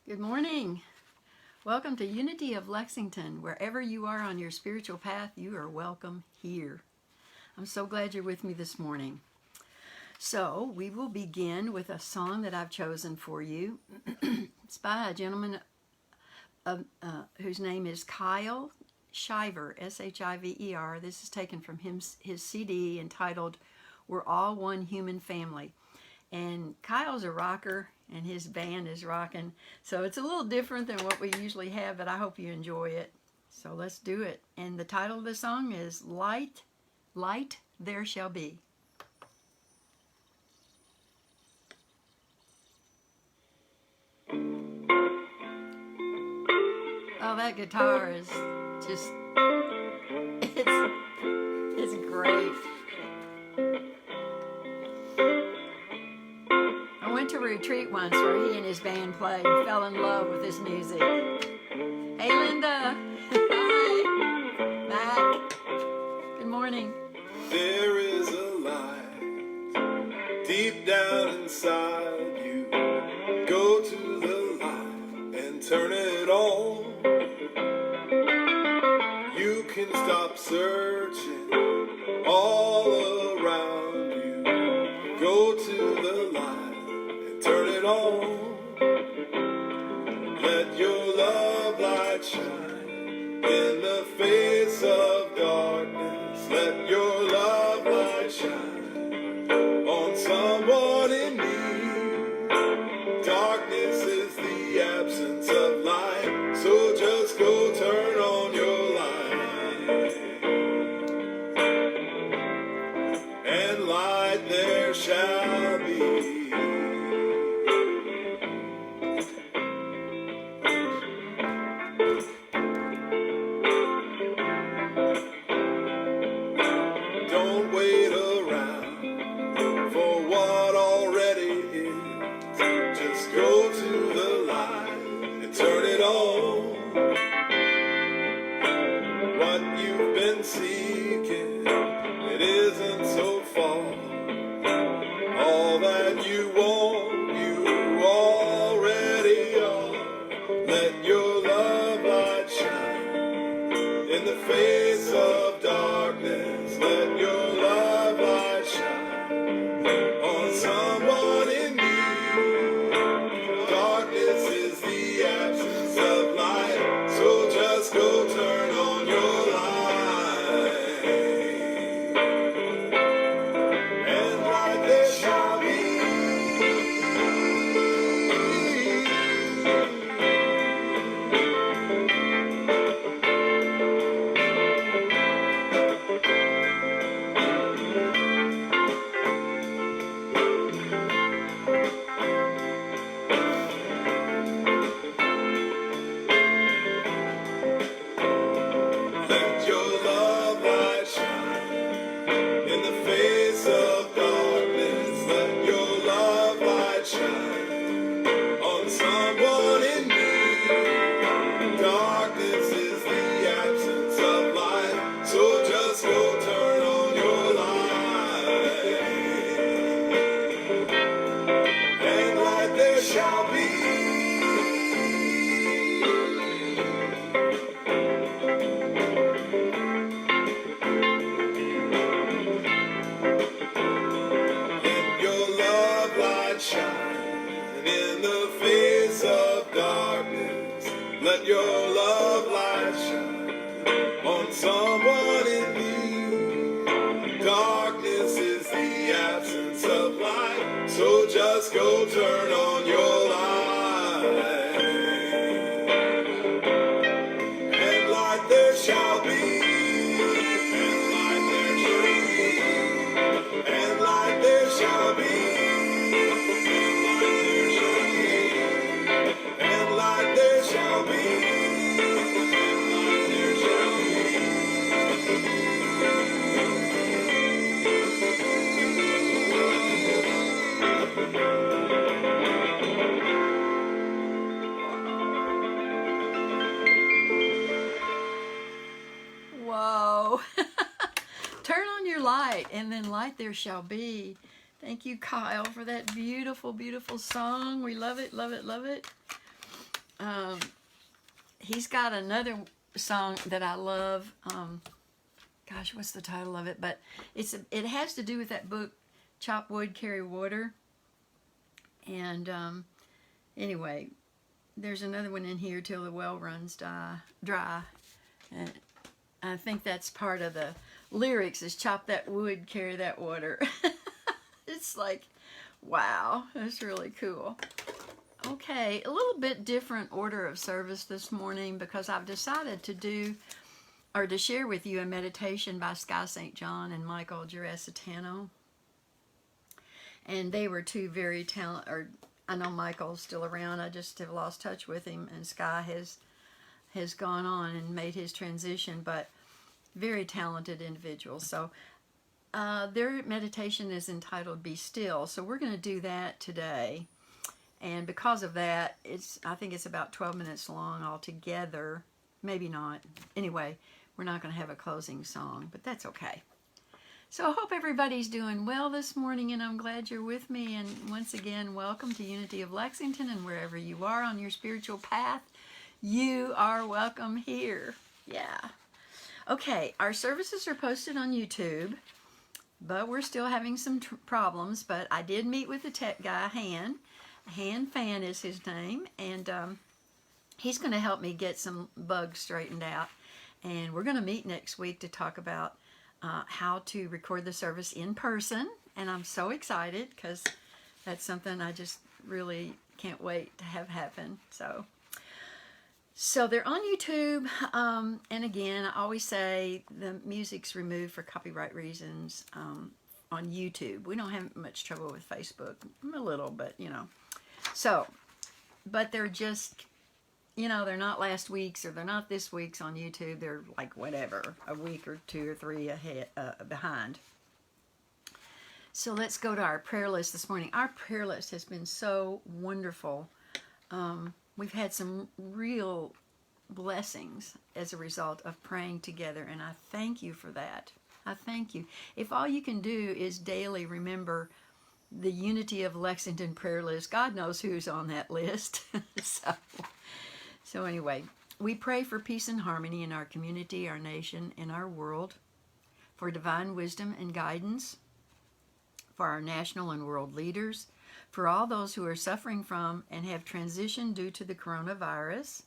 Good morning. Welcome to Unity of Lexington. Wherever you are on your spiritual path, you are welcome here. I'm so glad you're with me this morning. So we will begin with a song that I've chosen for you. It's by a gentleman whose name is Kyle Shiver, S-H-I-V-E-R. This is taken from his CD entitled We're All One Human Family. And Kyle's a rocker, and his band is rocking. So it's a little different than what we usually have, but I hope you enjoy it. So let's do it. And the title of the song is Light, Light There Shall Be. Oh, that guitar is just, it's great. I went to a retreat once where he and his band played and fell in love with his music. Hey, Linda. Hi. Mac. Good morning. There is a light deep down inside you. Go to the light and turn it on. You can stop searching all around you. Go to the light and turn it on. Let your love light shine in the face of darkness. Let your love light shine on someone in need. Darkness is the absence of light, so just go turn on your light. And light there shall be. Don't wait around for what already is. Just go to the light and turn it on. What you've been seeking, it isn't so far. All that you want, you already are. Let your love light shine in the face of darkness. Let your love light shine on someone in need. Darkness is the absence of light, so just go turn on your light. And light there shall be. Let your love light shine in the face of darkness. Let your love light shine on someone in need. Darkness is the absence of light, so just go turn on your light. And light there shall be. Let your love light shine in the face of darkness. Let your love light shine on someone in need. Darkness is the absence of light, so just go turn on your light. And light there shall be. And light there shall be. And light there shall be. And light there shall be. And light there shall Whoa. Turn on your light, and then light there shall be. Thank you, Kyle, for that beautiful, beautiful song. We love it, love it, love it. he's got another song that I love. Gosh, what's the title of it? But it has to do with that book, Chop Wood, Carry Water. And anyway, there's another one in here, Till the Well Runs Dry. And I think that's part of the lyrics is chop that wood, carry that water. It's like, wow, that's really cool. Okay, a little bit different order of service this morning because I've decided to do or to share with you a meditation by Sky St. John and Michael Girasitano. And they were two very talented, or I know Michael's still around, I just have lost touch with him, and Sky has gone on and made his transition, but very talented individuals. So their meditation is entitled Be Still. So we're going to do that today. And because of that, I think it's about 12 minutes long altogether. Maybe not. Anyway, we're not going to have a closing song, but that's okay. So I hope everybody's doing well this morning, and I'm glad you're with me. And once again, welcome to Unity of Lexington, and wherever you are on your spiritual path, you are welcome here. Yeah. Okay, our services are posted on YouTube, but we're still having some problems. But I did meet with the tech guy, Han Fan is his name, and he's going to help me get some bugs straightened out. And we're going to meet next week to talk about how to record the service in person. And I'm so excited because that's something I just really can't wait to have happen. So they're on YouTube, and again, I always say the music's removed for copyright reasons on YouTube. We don't have much trouble with Facebook, a little, but So, but they're just, they're not last week's or they're not this week's on YouTube. They're like whatever, a week or two or three ahead, behind. So let's go to our prayer list this morning. Our prayer list has been so wonderful. We've had some real blessings as a result of praying together, and I thank you for that. I thank you. If all you can do is daily remember the Unity of Lexington prayer list, God knows who's on that list. So anyway, we pray for peace and harmony in our community, our nation, and our world, for divine wisdom and guidance, for our national and world leaders, for all those who are suffering from and have transitioned due to the coronavirus,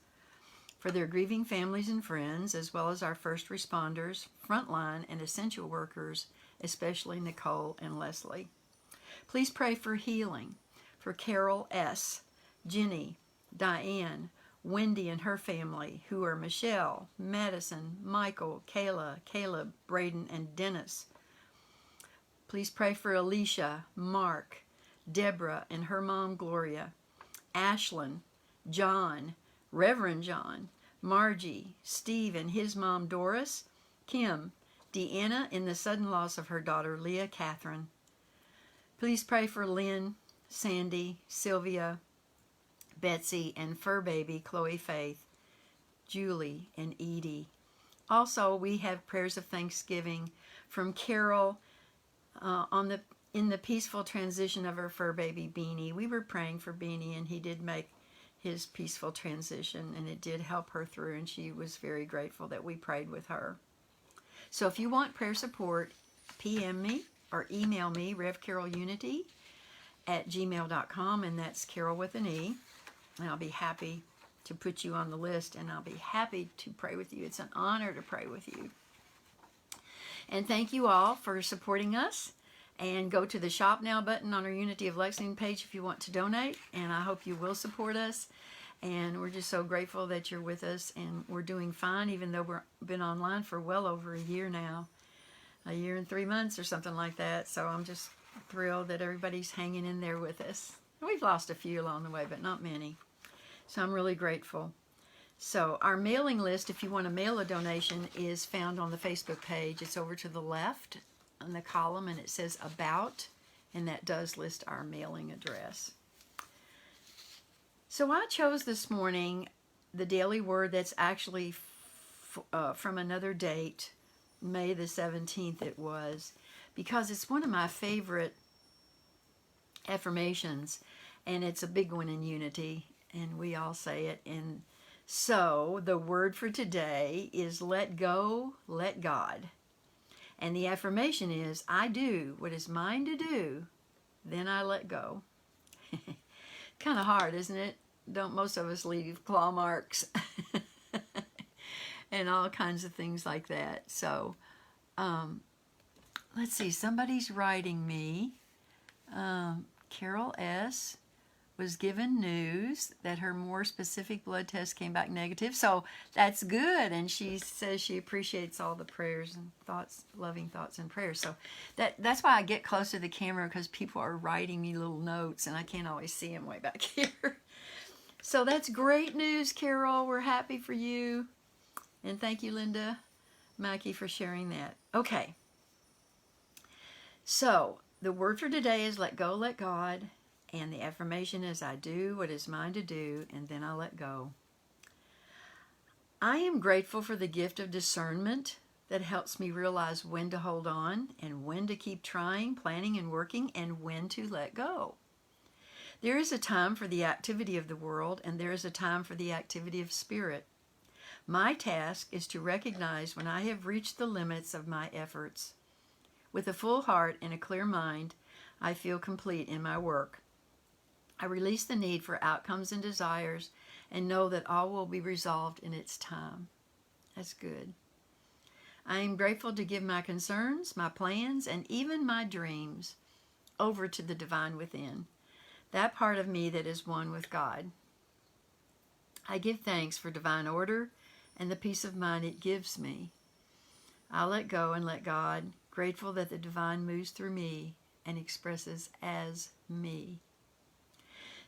for their grieving families and friends, as well as our first responders, frontline, and essential workers, especially Nicole and Leslie. Please pray for healing for Carol S., Jenny, Diane, Wendy and her family, who are Michelle, Madison, Michael, Kayla, Caleb, Braden, and Dennis. Please pray for Alicia, Mark, Deborah and her mom Gloria, Ashlyn, John, Reverend John, Margie, Steve and his mom Doris, Kim, Deanna in the sudden loss of her daughter Leah Catherine. Please pray for Lynn, Sandy, Sylvia, Betsy, and fur baby Chloe Faith, Julie, and Edie. Also, we have prayers of thanksgiving from Carol in the peaceful transition of her fur baby Beanie. We were praying for Beanie, and he did make his peaceful transition, and it did help her through, and she was very grateful that we prayed with her. So if you want prayer support, PM me or email me, revcarolunity@gmail.com, and that's Carol with an E, and I'll be happy to put you on the list, and I'll be happy to pray with you. It's an honor to pray with you. And thank you all for supporting us. And go to the Shop Now button on our Unity of Lexington page if you want to donate. And I hope you will support us. And we're just so grateful that you're with us. And we're doing fine, even though we've been online for well over a year now. A year and 3 months or something like that. So I'm just thrilled that everybody's hanging in there with us. We've lost a few along the way, but not many. So I'm really grateful. So our mailing list, if you want to mail a donation, is found on the Facebook page. It's over to the left on the column, and it says About, and that does list our mailing address. So I chose this morning the daily word that's actually from another date, May the 17th it was, because it's one of my favorite affirmations, and it's a big one in Unity, and we all say it. And so the word for today is let go, let God. And the affirmation is, I do what is mine to do, then I let go. Kind of hard, isn't it? Don't most of us leave claw marks and all kinds of things like that? So, let's see, somebody's writing me. Carol S. was given news that her more specific blood test came back negative. So that's good. And she says she appreciates all the prayers and thoughts, loving thoughts and prayers. So that's why I get close to the camera, because people are writing me little notes and I can't always see them way back here. So that's great news, Carol. We're happy for you. And thank you, Linda Mackey, for sharing that. Okay. So the word for today is let go, let God. And the affirmation is, I do what is mine to do, and then I let go. I am grateful for the gift of discernment that helps me realize when to hold on and when to keep trying, planning, and working, and when to let go. There is a time for the activity of the world, and there is a time for the activity of spirit. My task is to recognize when I have reached the limits of my efforts. With a full heart and a clear mind, I feel complete in my work. I release the need for outcomes and desires and know that all will be resolved in its time. That's good. I am grateful to give my concerns, my plans, and even my dreams over to the divine within, that part of me that is one with God. I give thanks for divine order and the peace of mind it gives me. I let go and let God, grateful that the divine moves through me and expresses as me.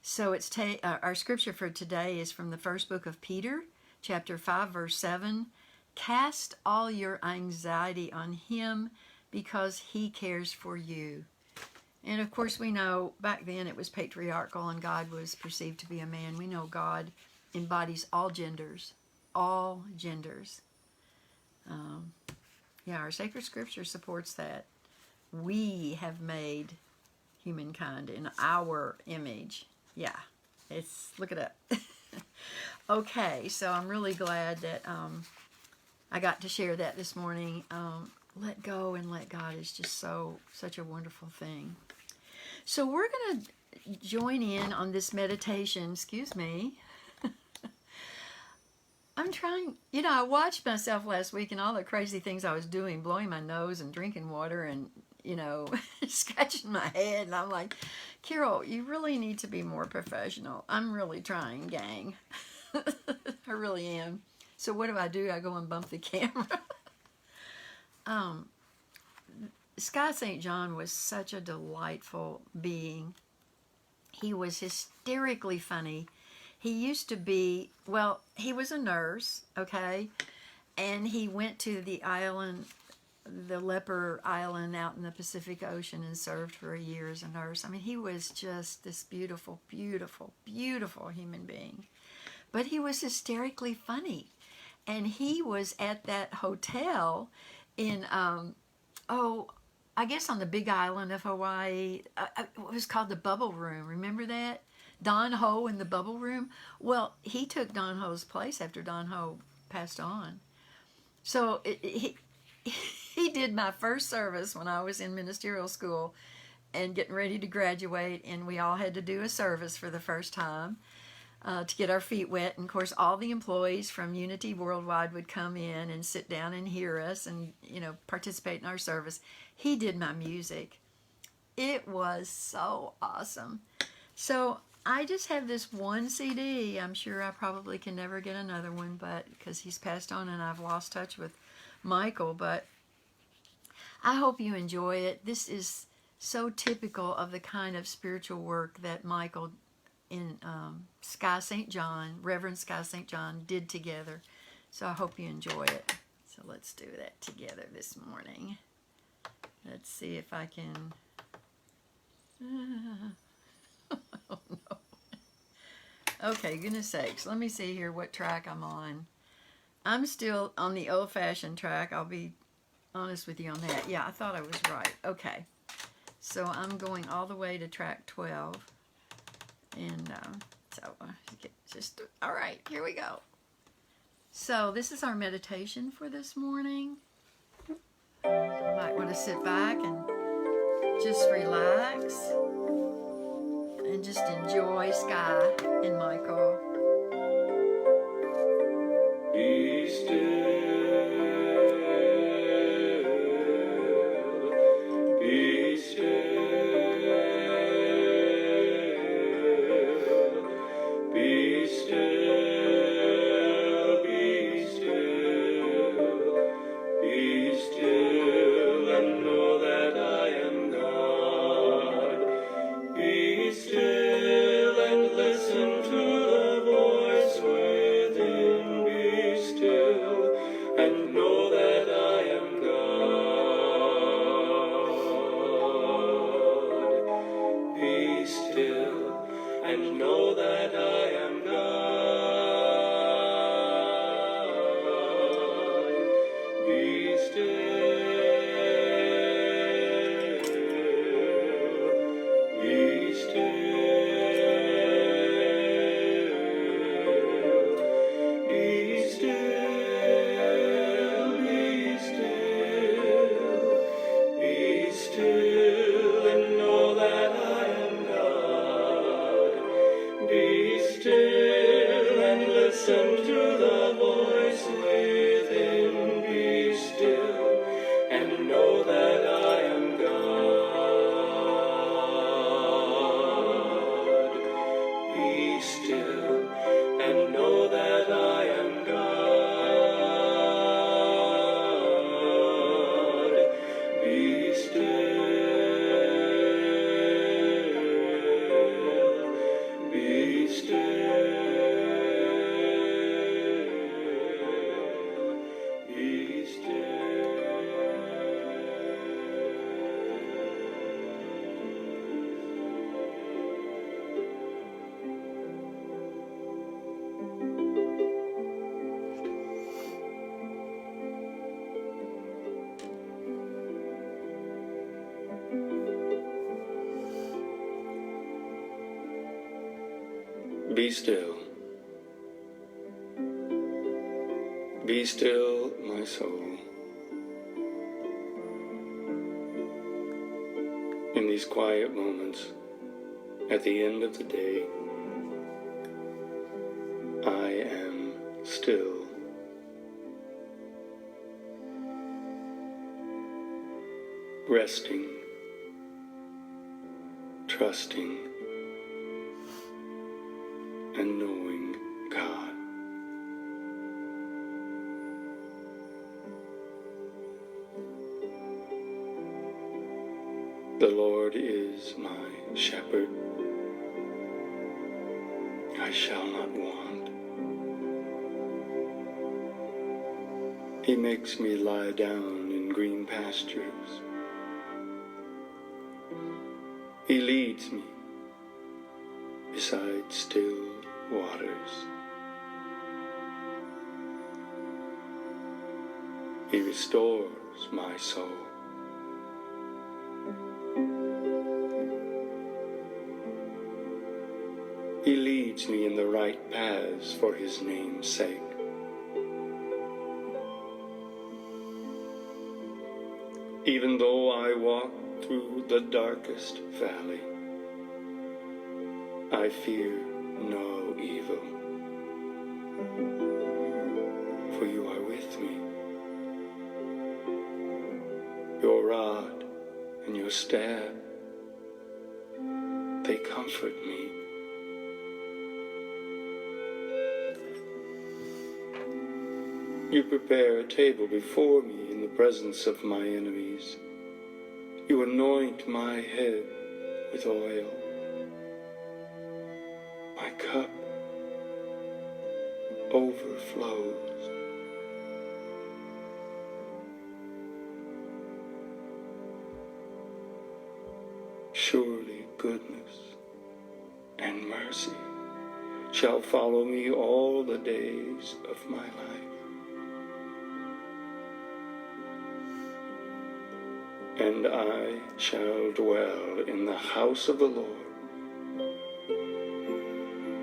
So our scripture for today is from the first book of Peter, chapter 5, verse 7. Cast all your anxiety on him because he cares for you. And of course we know back then it was patriarchal and God was perceived to be a man. We know God embodies all genders. All genders. Our sacred scripture supports that. We have made humankind in our image. Yeah, look it up. Okay, so I'm really glad that I got to share that this morning. Let go and let God is just such a wonderful thing. So we're going to join in on this meditation. Excuse me. I'm trying, I watched myself last week and all the crazy things I was doing, blowing my nose and drinking water and scratching my head, and I'm like, Carol, you really need to be more professional. I'm really trying, gang. I really am. So what do? I go and bump the camera. Sky St. John was such a delightful being. He was hysterically funny. He used to be, he was a nurse, okay? And he went to the island, the leper island out in the Pacific Ocean, and served for a year as a nurse. I mean, he was just this beautiful, beautiful, beautiful human being. But he was hysterically funny. And he was at that hotel in, I guess on the big island of Hawaii. It was called the Bubble Room. Remember that? Don Ho in the Bubble Room. Well, he took Don Ho's place after Don Ho passed on. So he did my first service when I was in ministerial school and getting ready to graduate, and we all had to do a service for the first time to get our feet wet. And of course, all the employees from Unity Worldwide would come in and sit down and hear us and participate in our service. He did my music. It was so awesome. So I just have this one CD. I'm sure I probably can never get another one, but because he's passed on and I've lost touch with Michael. But I hope you enjoy it. This is so typical of the kind of spiritual work that Michael in Sky St. John, Reverend Sky St. John, did together. So I hope you enjoy it. So let's do that together this morning. Let's see if I can... Oh no. Okay, goodness sakes. Let me see here what track I'm on. I'm still on the old-fashioned track. I'll be honest with you on that. Yeah, I thought I was right. Okay. So I'm going all the way to track 12. And it's So just all right, here we go. So this is our meditation for this morning. You might want to sit back and just relax and just enjoy Sky and Michael. Be still, be still, be still, be still, be still, and know that I am God. Be still and listen to the voice within. Be still and know that I am God. Be still and know that I am God. Be still, be still, be still, be still, be still, and know that I am God. Be still and listen to the voice within. Be still and know that I am God. Be still and know that I am God. Be still, be still, be still. Be still. Be still, my soul. In these quiet moments, at the end of the day, I am still. Resting, trusting, and knowing God. The Lord is my shepherd. I shall not want. He makes me lie down in green pastures. He leads me beside still waters. He restores my soul. He leads me in the right paths for his name's sake. Even though I walk through the darkest valley, I fear no evil, for you are with me. Your rod and your staff, they comfort me. You prepare a table before me in the presence of my enemies. You anoint my head with oil. My cup overflows. Surely goodness and mercy shall follow me all the days of my life. And I shall dwell in the house of the Lord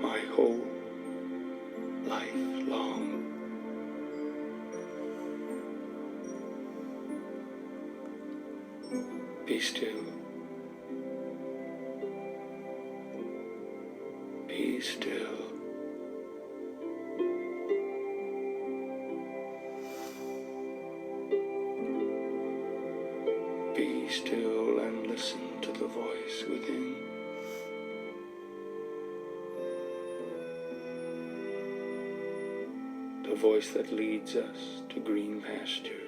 my lifelong. Be still. Be still. Be still and listen to the voice within. The voice that leads us to green pastures,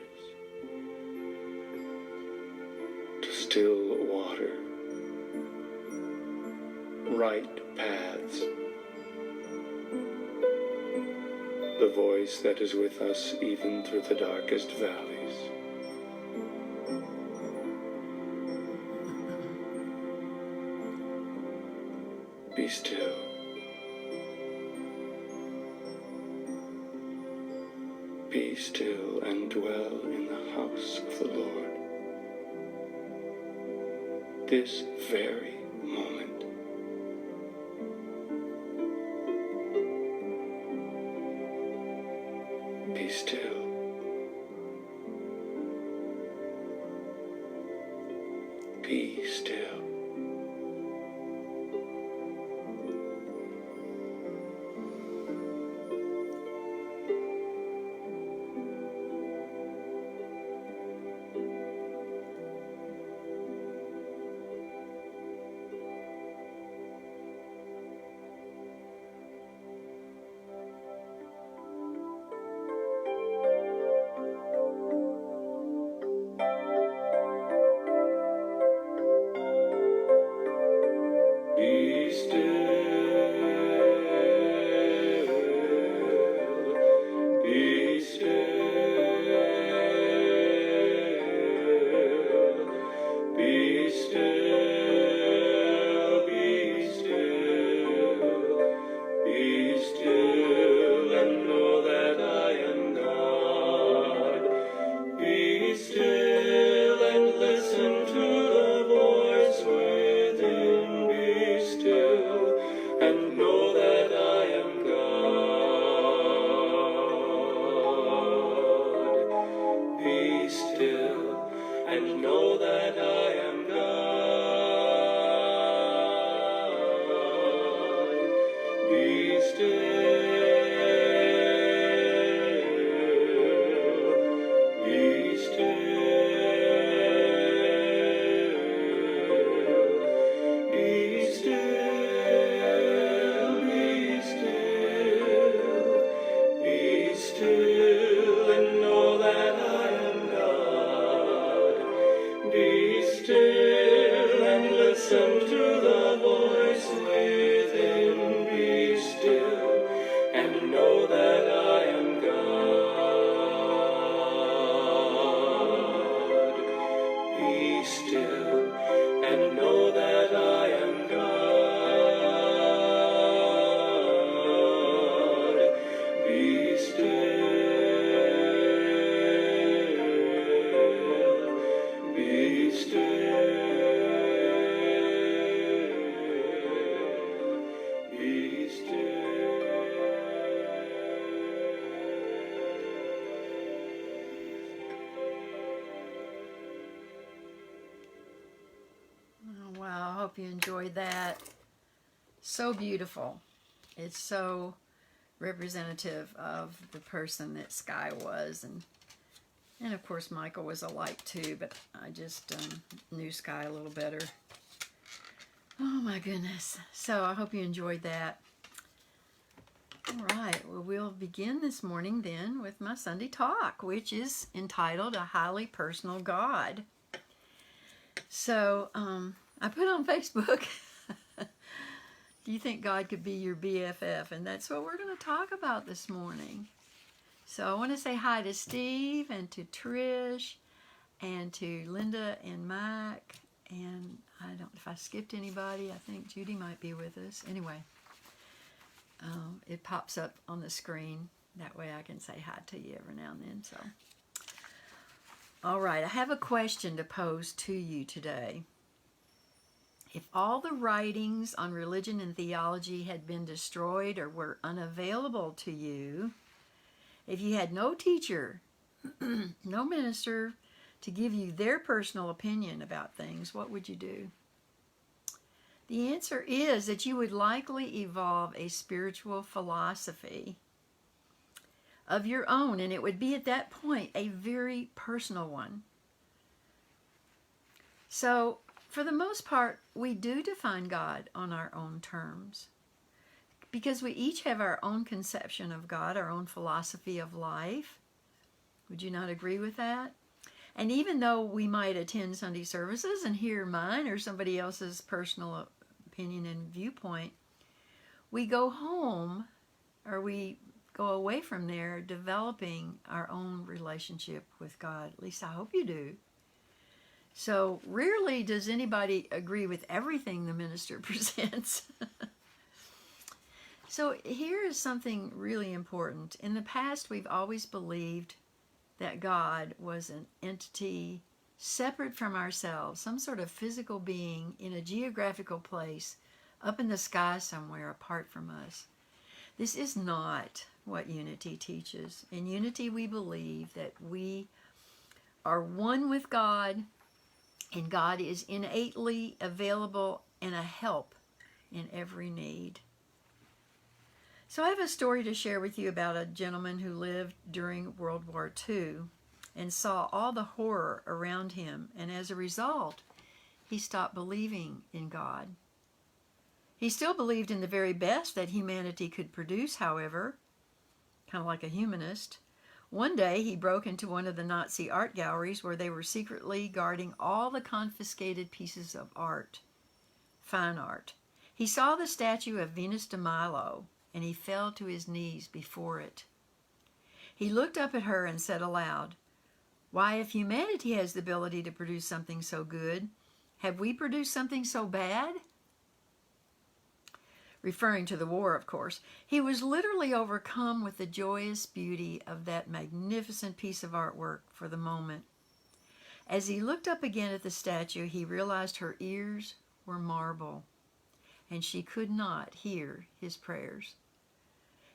to still water, right paths. The voice that is with us even through the darkest valleys. Be still. Be still and dwell in the house of the Lord. This very moment. Be still. Be still. Be still, be still, be still, be still, be still, and know that I am God. Be still and listen to the voice within. Be still and know that I am God. Be still and know that I am God. Be still, be still, be still, be still, be still, and know that I am God. Be still and listen to the voice within. Be still and know that I am God. Be still and know that I am God. Be still, be still, be still. Oh, wow, I hope you enjoyed that. So beautiful. It's so representative of the person that Sky was, and of course Michael was alike too, but I just knew Sky a little better. Oh my goodness. So I hope you enjoyed that. All right, well, we'll begin this morning then with my Sunday talk, which is entitled A Highly Personal God. So I put on Facebook, do you think God could be your BFF? And that's what we're going to talk about this morning. So I want to say hi to Steve and to Trish and to Linda and Mike. And I don't know if I skipped anybody. I think Judy might be with us. Anyway, it pops up on the screen. That way I can say hi to you every now and then. So, all right, I have a question to pose to you today. If all the writings on religion and theology had been destroyed or were unavailable to you, if you had no teacher, no minister to give you their personal opinion about things, what would you do? The answer is that you would likely evolve a spiritual philosophy of your own, and it would be at that point a very personal one. So, for the most part, we do define God on our own terms because we each have our own conception of God, our own philosophy of life. Would you not agree with that? And even though we might attend Sunday services and hear mine or somebody else's personal opinion and viewpoint, we go home or we go away from there developing our own relationship with God. At least I hope you do. So rarely does anybody agree with everything the minister presents. So here is something really important. In the past, we've always believed that God was an entity separate from ourselves, some sort of physical being in a geographical place up in the sky somewhere apart from us. This is not what unity teaches. In unity, we believe that we are one with God, and God is innately available and a help in every need. So I have a story to share with you about a gentleman who lived during World War II and saw all the horror around him, and as a result, he stopped believing in God. He still believed in the very best that humanity could produce, however, kind of like a humanist. One day he broke into one of the Nazi art galleries where they were secretly guarding all the confiscated pieces of art, fine art. He saw the statue of Venus de Milo, and he fell to his knees before it. He looked up at her and said aloud, "Why, if humanity has the ability to produce something so good, have we produced something so bad?" Referring to the war, of course. He was literally overcome with the joyous beauty of that magnificent piece of artwork for the moment. As he looked up again at the statue, he realized her ears were marble, and she could not hear his prayers.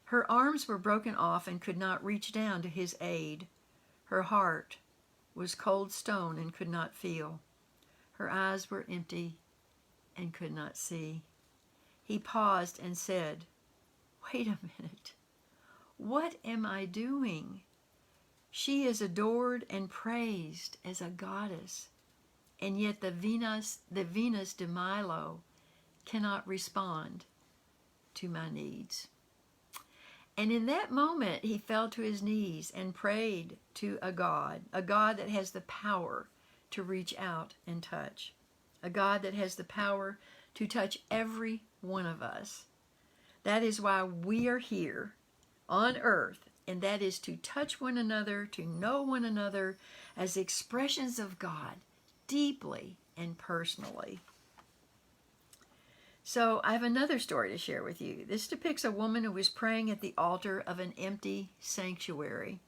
Her arms were broken off and could not reach down to his aid. Her heart was cold stone and could not feel. Her eyes were empty and could not see. He paused and said, "Wait a minute. What am I doing? She is adored and praised as a goddess, and yet the Venus de Milo cannot respond to my needs." And in that moment, he fell to his knees and prayed to a God that has the power to reach out and touch, a God that has the power to touch every one of us. That is why we are here on earth, and that is to touch one another, to know one another as expressions of God deeply and personally. So I have another story to share with you. This depicts a woman who was praying at the altar of an empty sanctuary.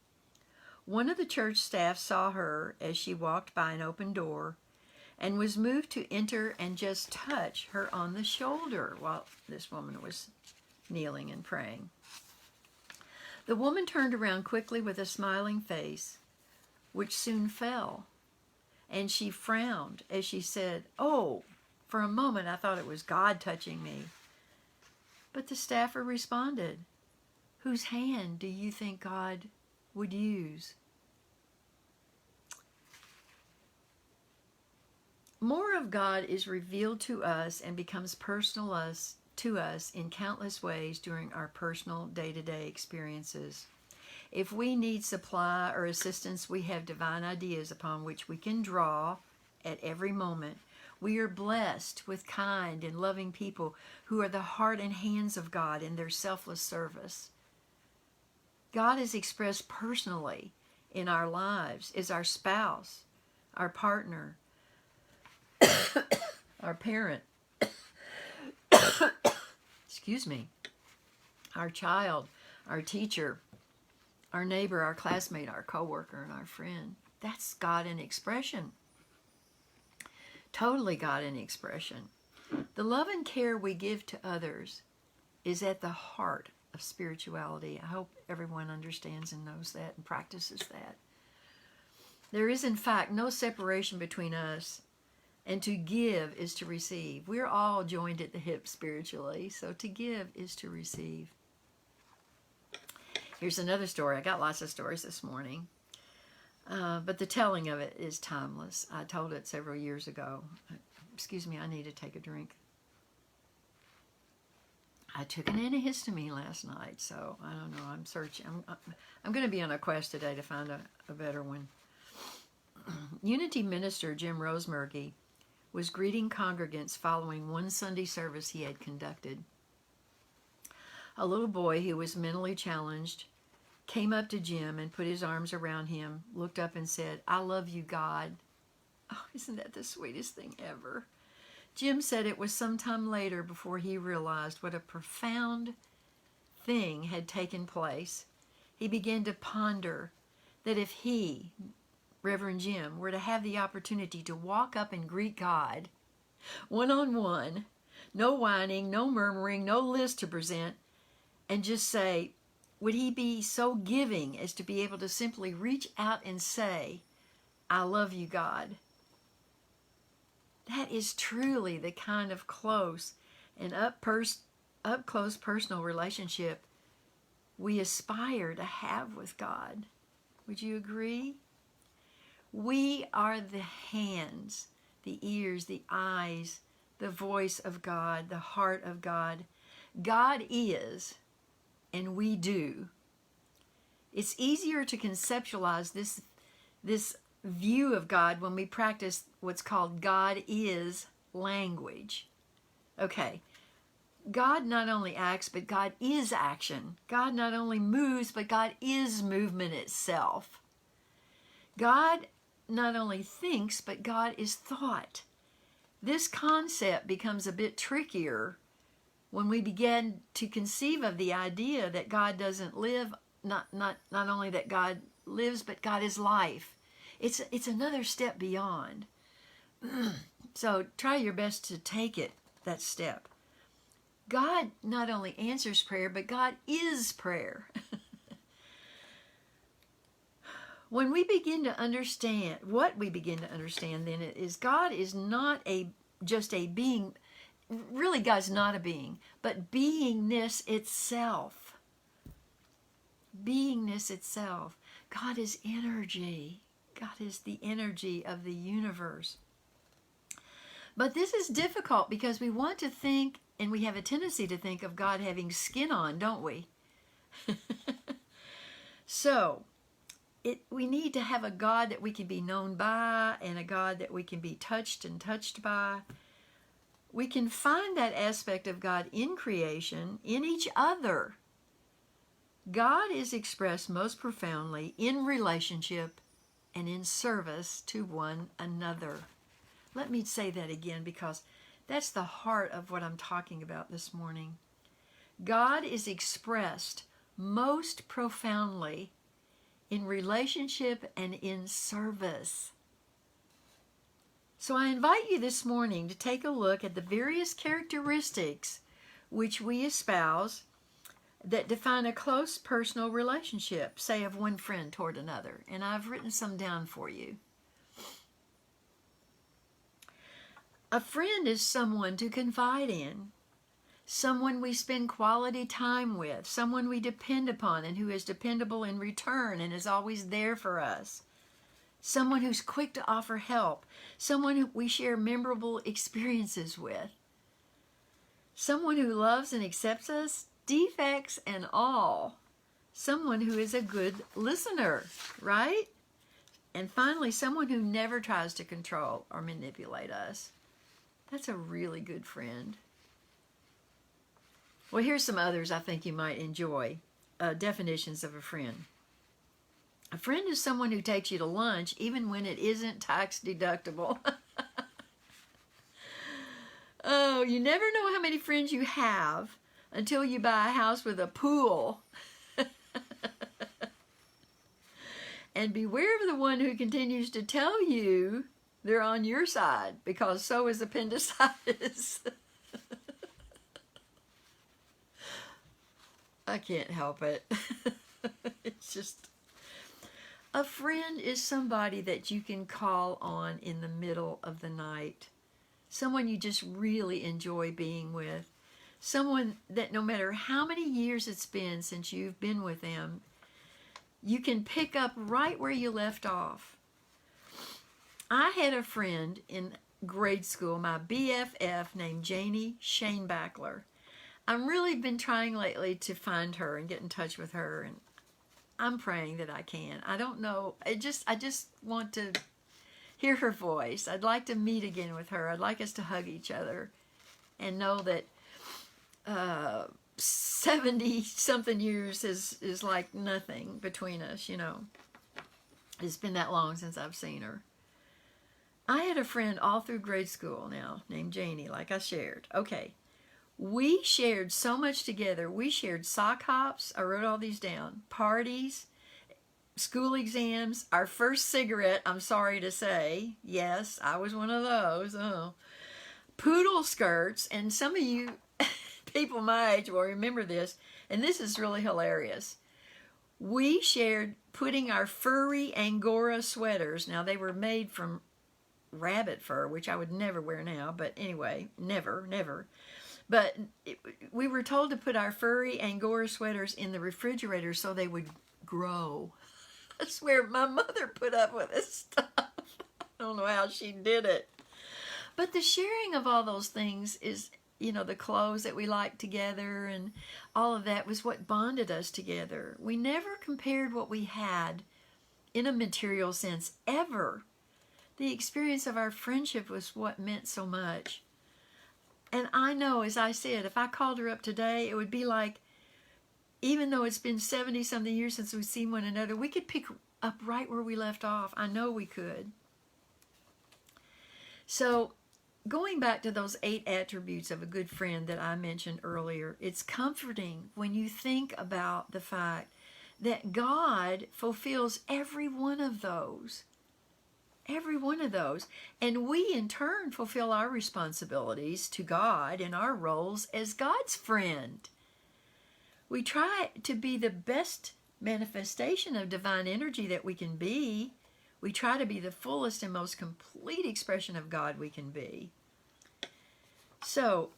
One of the church staff saw her as she walked by an open door and was moved to enter and just touch her on the shoulder while this woman was kneeling and praying. The woman turned around quickly with a smiling face, which soon fell, and she frowned as she said, "Oh, for a moment I thought it was God touching me." But the staffer responded, "Whose hand do you think God would use?" More of God is revealed to us and becomes personal to us in countless ways during our personal day-to-day experiences. If we need supply or assistance, we have divine ideas upon which we can draw at every moment. We are blessed with kind and loving people who are the heart and hands of God in their selfless service. God is expressed personally in our lives as our spouse, our partner, our parent, excuse me, our child, our teacher, our neighbor, our classmate, our coworker, and our friend. That's God in expression. Totally God in expression. The love and care we give to others is at the heart of spirituality. I hope everyone understands and knows that and practices that. There is, in fact, no separation between us, and to give is to receive. We're all joined at the hip spiritually, so to give is to receive. Here's another story. I got lots of stories this morning, but the telling of it is timeless. I told it several years ago. Excuse me, I need to take a drink. I took an antihistamine last night, so I don't know. I'm searching. I'm going to be on a quest today to find a better one. Unity minister Jim Rosemurgy was greeting congregants following one Sunday service he had conducted. A little boy who was mentally challenged came up to Jim and put his arms around him, looked up and said, "I love you, God." Oh, isn't that the sweetest thing ever? Jim said it was sometime later before he realized what a profound thing had taken place. He began to ponder that if he, Reverend Jim, were to have the opportunity to walk up and greet God one-on-one, no whining, no murmuring, no list to present, and just say, would he be so giving as to be able to simply reach out and say, "I love you, God"? That is truly the kind of close and up-close personal relationship we aspire to have with God. Would you agree? We are the hands, the ears, the eyes, the voice of God, the heart of God. God is, and we do. It's easier to conceptualize this view of God when we practice what's called God is language. Okay, God not only acts, but God is action. God not only moves, but God is movement itself. God not only thinks, but God is thought. This concept becomes a bit trickier when we begin to conceive of the idea that God doesn't live, not only that God lives, but God is life. It's another step beyond. So try your best to take it, that step. God not only answers prayer, but God is prayer. When we begin to understand, what we begin to understand then is God is not just a being. Really, God's not a being, but beingness itself. Beingness itself. God is energy. God is the energy of the universe. But this is difficult because we want to think, and we have a tendency to think of God having skin on, don't we? So, we need to have a God that we can be known by and a God that we can be touched and touched by. We can find that aspect of God in creation, in each other. God is expressed most profoundly in relationship and in service to one another. Let me say that again because that's the heart of what I'm talking about this morning. God is expressed most profoundly in relationship and in service. So I invite you this morning to take a look at the various characteristics which we espouse that define a close personal relationship, say of one friend toward another. And I've written some down for you. A friend is someone to confide in, someone we spend quality time with, someone we depend upon and who is dependable in return and is always there for us, someone who's quick to offer help, someone who we share memorable experiences with, someone who loves and accepts us, defects and all, someone who is a good listener, right? And finally, someone who never tries to control or manipulate us. That's a really good friend. Well, here's some others I think you might enjoy. Definitions of a friend. A friend is someone who takes you to lunch even when it isn't tax deductible. Oh, you never know how many friends you have until you buy a house with a pool. And beware of the one who continues to tell you they're on your side because so is appendicitis. I can't help it. It's just, a friend is somebody that you can call on in the middle of the night. Someone you just really enjoy being with. Someone that no matter how many years it's been since you've been with them, you can pick up right where you left off. I had a friend in grade school, my BFF, named Janie Shanebackler. I've really been trying lately to find her and get in touch with her, and I'm praying that I can. I don't know. I just want to hear her voice. I'd like to meet again with her. I'd like us to hug each other and know that 70-something years is like nothing between us, you know. It's been that long since I've seen her. I had a friend all through grade school now named Janie, like I shared. Okay. We shared so much together. We shared sock hops. I wrote all these down. Parties, school exams, our first cigarette, I'm sorry to say. Yes, I was one of those. Oh. Poodle skirts, and some of you people my age will remember this, and this is really hilarious. We shared putting our furry Angora sweaters. Now, they were made from rabbit fur, which I would never wear now, but anyway, never. But we were told to put our furry Angora sweaters in the refrigerator so they would grow. I swear my mother put up with this stuff. I don't know how she did it. But the sharing of all those things is, you know, the clothes that we liked together and all of that was what bonded us together. We never compared what we had in a material sense, ever. The experience of our friendship was what meant so much. And I know, as I said, if I called her up today, it would be like, even though it's been 70-something years since we've seen one another, we could pick up right where we left off. I know we could. So, going back to those 8 attributes of a good friend that I mentioned earlier, it's comforting when you think about the fact that God fulfills every one of those. Every one of those. And we, in turn, fulfill our responsibilities to God in our roles as God's friend. We try to be the best manifestation of divine energy that we can be. We try to be the fullest and most complete expression of God we can be. So,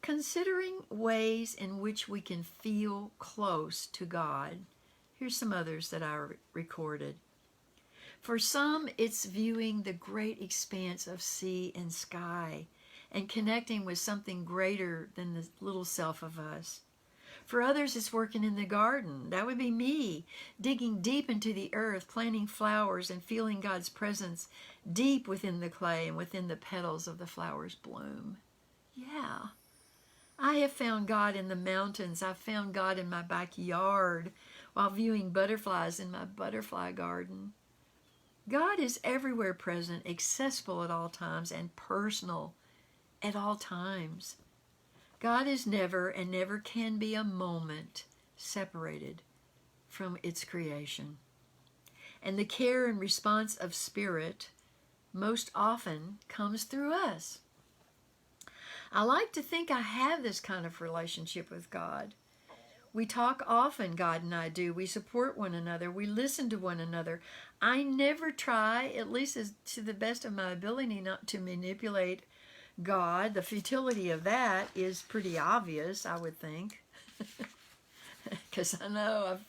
considering ways in which we can feel close to God, here's some others that I recorded. For some, it's viewing the great expanse of sea and sky and connecting with something greater than the little self of us. For others, it's working in the garden. That would be me, digging deep into the earth, planting flowers and feeling God's presence deep within the clay and within the petals of the flower's bloom. Yeah. I have found God in the mountains. I've found God in my backyard while viewing butterflies in my butterfly garden. God is everywhere present, accessible at all times, and personal at all times. God is never and never can be a moment separated from its creation. And the care and response of spirit most often comes through us. I like to think I have this kind of relationship with God. We talk often, God and I do. We support one another. We listen to one another. I never try, at least as to the best of my ability, not to manipulate God. The futility of that is pretty obvious, I would think. Because I know I've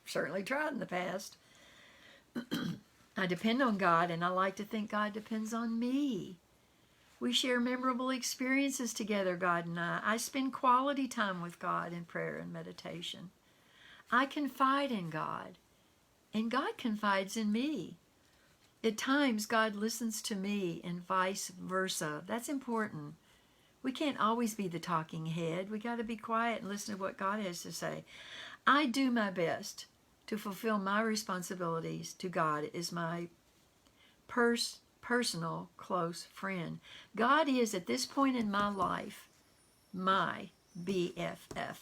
certainly tried in the past. I depend on God, and I like to think God depends on me. We share memorable experiences together, God and I. I spend quality time with God in prayer and meditation. I confide in God, and God confides in me. At times, God listens to me and vice versa. That's important. We can't always be the talking head. We got to be quiet and listen to what God has to say. I do my best to fulfill my responsibilities to God as my personal close friend. God is, at this point in my life, my BFF.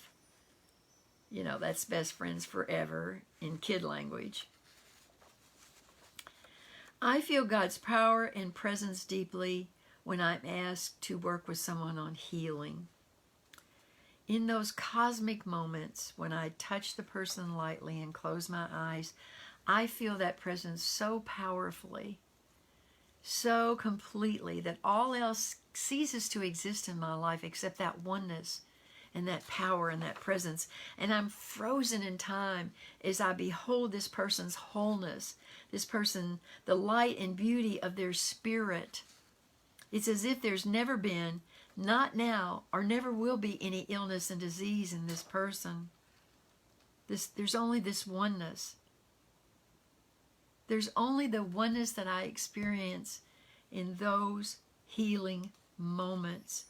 You know, that's best friends forever in kid language. I feel God's power and presence deeply when I'm asked to work with someone on healing. in those cosmic moments when I touch the person lightly and close my eyes, I feel that presence so powerfully, so completely, that all else ceases to exist in my life except that oneness and that power and that presence. And I'm frozen in time as I behold this person's wholeness, this person, the light and beauty of their spirit. It's as if there's never been, not now, or never will be any illness and disease in this person. There's only this oneness. There's only the oneness that I experience in those healing moments.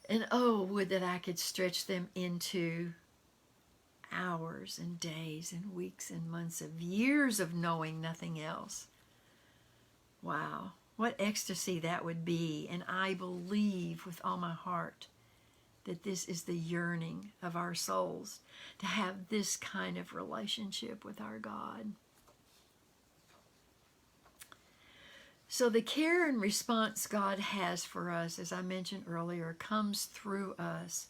And oh, would that I could stretch them into hours and days and weeks and months of years of knowing nothing else. Wow, what ecstasy that would be. And I believe with all my heart that this is the yearning of our souls, to have this kind of relationship with our God. So the care and response God has for us, as I mentioned earlier, comes through us.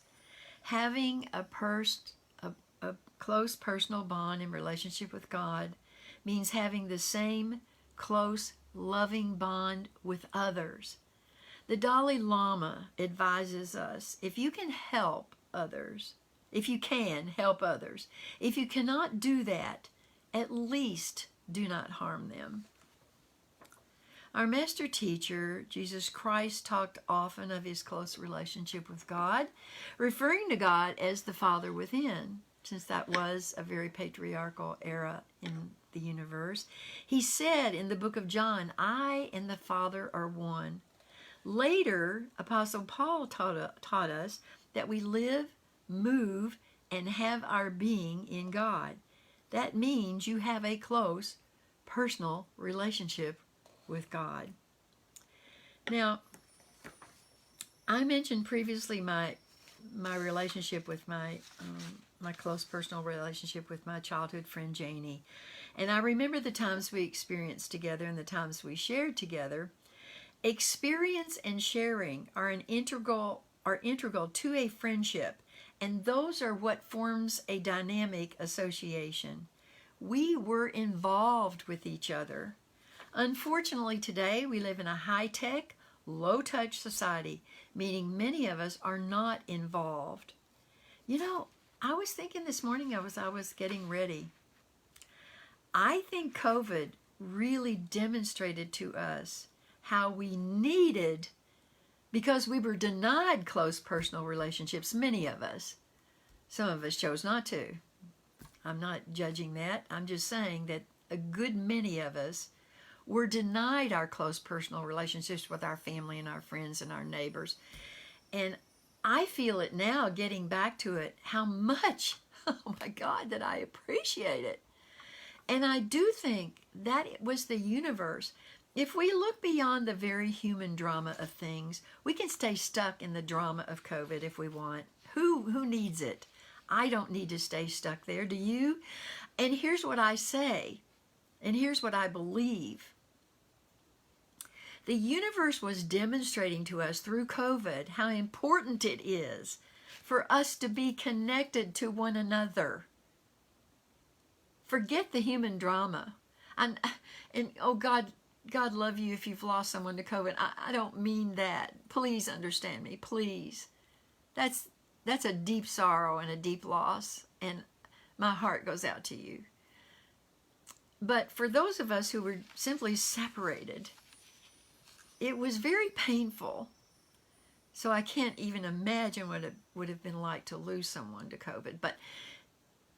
Having a close personal bond and relationship with God means having the same close, loving bond with others. The Dalai Lama advises us, if you can help others, if you cannot do that, at least do not harm them. Our master teacher, Jesus Christ, talked often of his close relationship with God, referring to God as the Father within, since that was a very patriarchal era in the universe. He said in the book of John, I and the Father are one. Later, Apostle Paul taught us that we live, move, and have our being in God. That means you have a close, personal relationship with God. Now, I mentioned previously my relationship with my close personal relationship with my childhood friend Janie, and I remember the times we experienced together and the times we shared together. Experience and sharing are integral to a friendship, and those are what forms a dynamic association. We were involved with each other. Unfortunately, today we live in a high-tech, low-touch society, meaning many of us are not involved. You know, I was thinking this morning as I was getting ready, I think COVID really demonstrated to us how we needed, because we were denied close personal relationships, many of us. Some of us chose not to. I'm not judging that. I'm just saying that a good many of us were denied our close personal relationships with our family and our friends and our neighbors. And I feel it now, getting back to it, how much, oh my God, that I appreciate it. And I do think that it was the universe. If we look beyond the very human drama of things, we can stay stuck in the drama of COVID if we want. Who needs it? I don't need to stay stuck there. Do you? And here's what I say, and here's what I believe. The universe was demonstrating to us through COVID how important it is for us to be connected to one another. Forget the human drama. And oh God love you if you've lost someone to COVID. I don't mean that. Please understand me, please. That's a deep sorrow and a deep loss, and my heart goes out to you. But for those of us who were simply separated, it was very painful. So I can't even imagine what it would have been like to lose someone to COVID. But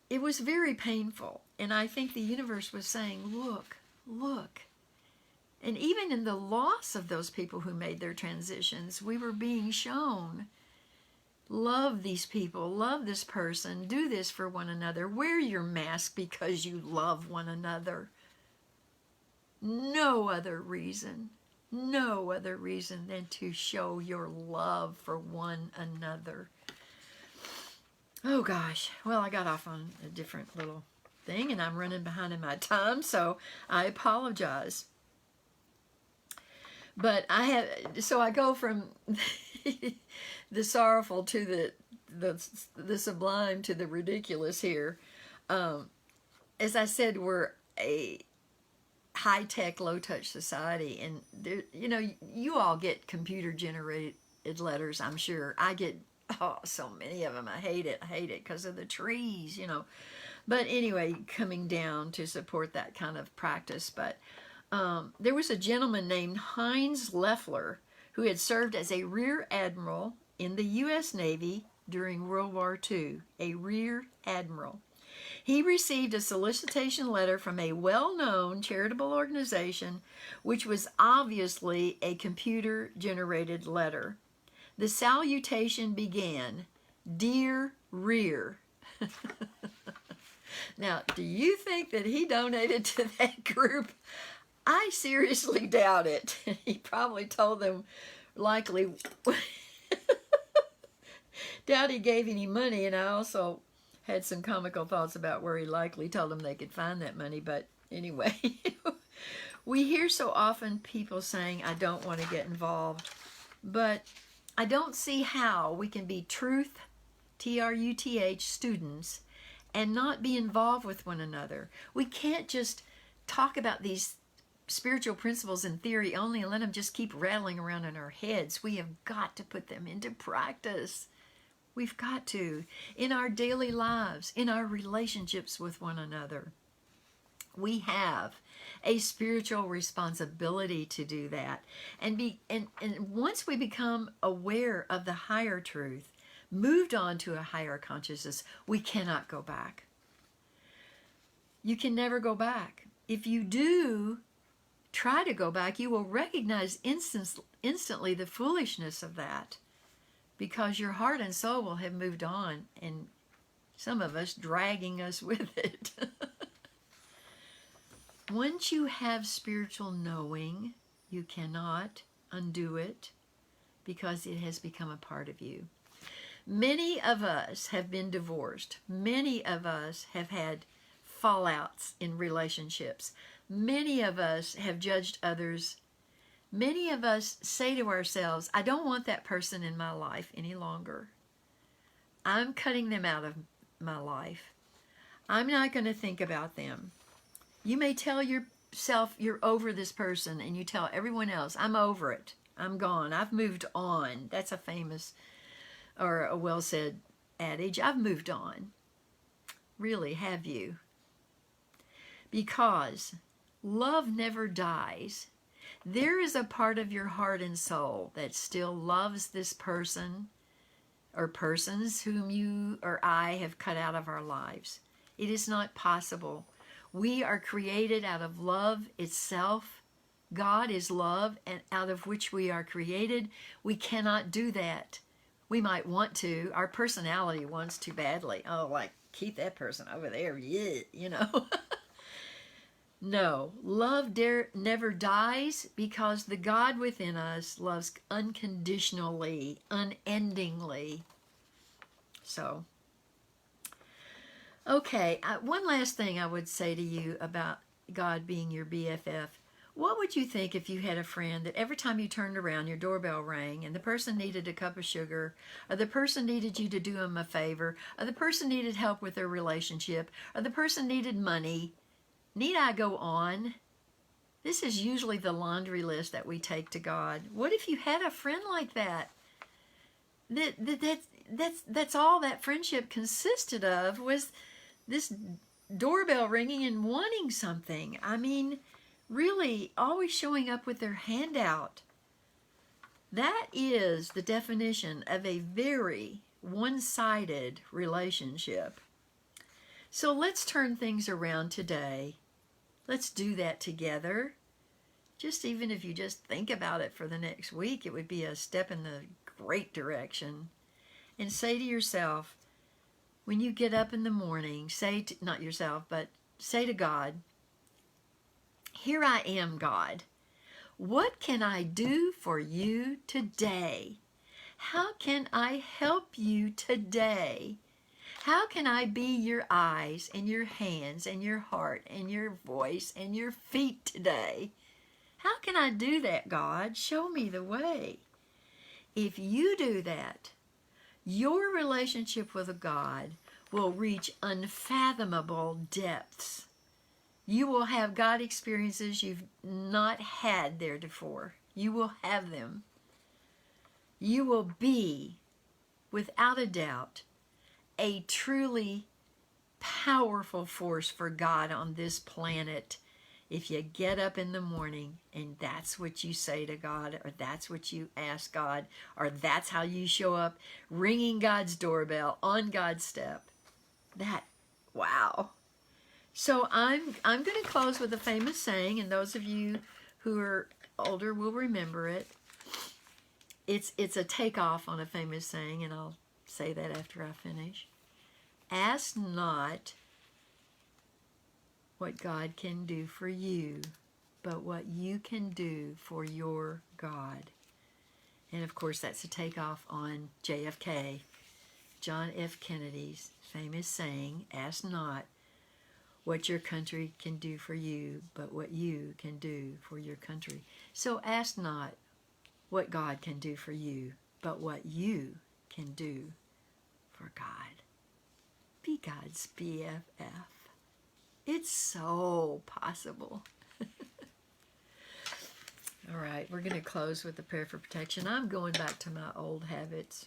it was very painful. And I think the universe was saying, look. And even in the loss of those people who made their transitions, we were being shown, love these people, love this person, do this for one another, wear your mask because you love one another. No other reason than to show your love for one another. Oh gosh, well, I got off on a different little thing and I'm running behind in my time, so I apologize. But I go from the sorrowful to the sublime to the ridiculous here. As I said, we're a high-tech, low-touch society, and there, you all get computer-generated letters, I'm sure. I get so many of them. I hate it because of the trees, But anyway, coming down to support that kind of practice. But there was a gentleman named Heinz Leffler who had served as a rear admiral in the U.S. Navy during World War II, a rear admiral. He received a solicitation letter from a well-known charitable organization, which was obviously a computer-generated letter. The salutation began, "Dear Rear." Now, do you think that he donated to that group? I seriously doubt it. He probably told them, likely, doubt he gave any money, and I also had some comical thoughts about where he likely told them they could find that money, but anyway. We hear so often people saying, I don't want to get involved, but I don't see how we can be truth, T-R-U-T-H, students, and not be involved with one another. We can't just talk about these spiritual principles in theory only and let them just keep rattling around in our heads. We have got to put them into practice. We've got to, in our daily lives, in our relationships with one another. We have a spiritual responsibility to do that. And once we become aware of the higher truth, moved on to a higher consciousness, we cannot go back. You can never go back. If you do try to go back, you will recognize instantly the foolishness of that, because your heart and soul will have moved on, and some of us dragging us with it. Once you have spiritual knowing, you cannot undo it because it has become a part of you. Many of us have been divorced. Many of us have had fallouts in relationships. Many of us have judged others. Many of us say to ourselves, I don't want that person in my life any longer. I'm cutting them out of my life. I'm not going to think about them. You may tell yourself you're over this person, and you tell everyone else, I'm over it. I'm gone. I've moved on. That's a famous or a well-said adage. I've moved on. Really, have you? Because love never dies. There is a part of your heart and soul that still loves this person or persons whom you or I have cut out of our lives. It is not possible. We are created out of love itself. God is love, and out of which we are created. We cannot do that. We might want to. Our personality wants to badly. Oh, like, keep that person over there. Yeah, No, love never dies, because the God within us loves unconditionally, unendingly. So, okay, one last thing I would say to you about God being your BFF. What would you think if you had a friend that every time you turned around, your doorbell rang, and the person needed a cup of sugar, or the person needed you to do them a favor, or the person needed help with their relationship, or the person needed money? Need I go on? This is usually the laundry list that we take to God. What if you had a friend like that? That's all that friendship consisted of, was this doorbell ringing and wanting something. I mean, really, always showing up with their hand out. That is the definition of a very one-sided relationship. So let's turn things around today. Let's do that together. Just even if you just think about it for the next week, it would be a step in the great direction. And say to yourself, when you get up in the morning, say to, not yourself, but say to God, here I am, God. What can I do for you today? How can I help you today? How can I be your eyes and your hands and your heart and your voice and your feet today? How can I do that, God? Show me the way. If you do that, your relationship with God will reach unfathomable depths. You will have God experiences you've not had theretofore. You will have them. You will be, without a doubt, a truly powerful force for God on this planet. If you get up in the morning and that's what you say to God, or that's what you ask God, or that's how you show up, ringing God's doorbell on God's step, wow. So I'm going to close with a famous saying, and those of you who are older will remember it. It's a takeoff on a famous saying, and I'll say that after I finish. Ask not what God can do for you, but what you can do for your God. And of course, that's a takeoff on JFK, John F. Kennedy's famous saying, ask not what your country can do for you, but what you can do for your country. So ask not what God can do for you, but what you can do for God. Be God's BFF. It's so possible. All right, we're going to close with a prayer for protection. I'm going back to my old habits.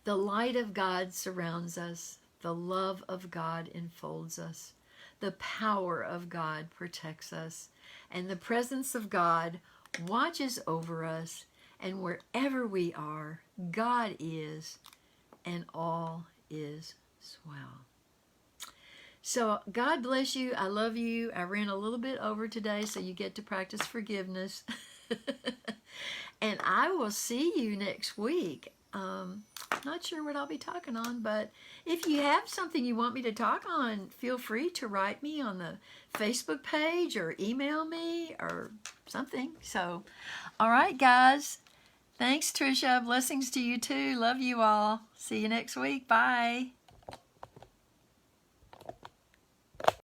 The light of God surrounds us. The love of God enfolds us. The power of God protects us. And the presence of God watches over us. And wherever we are, God is, and all is swell. So God bless you. I love you. I ran a little bit over today, so you get to practice forgiveness. And I will see you next week. Not sure what I'll be talking on, but if you have something you want me to talk on, feel free to write me on the Facebook page or email me or something. So, all right, guys. Thanks, Tricia. Blessings to you too. Love you all. See you next week. Bye.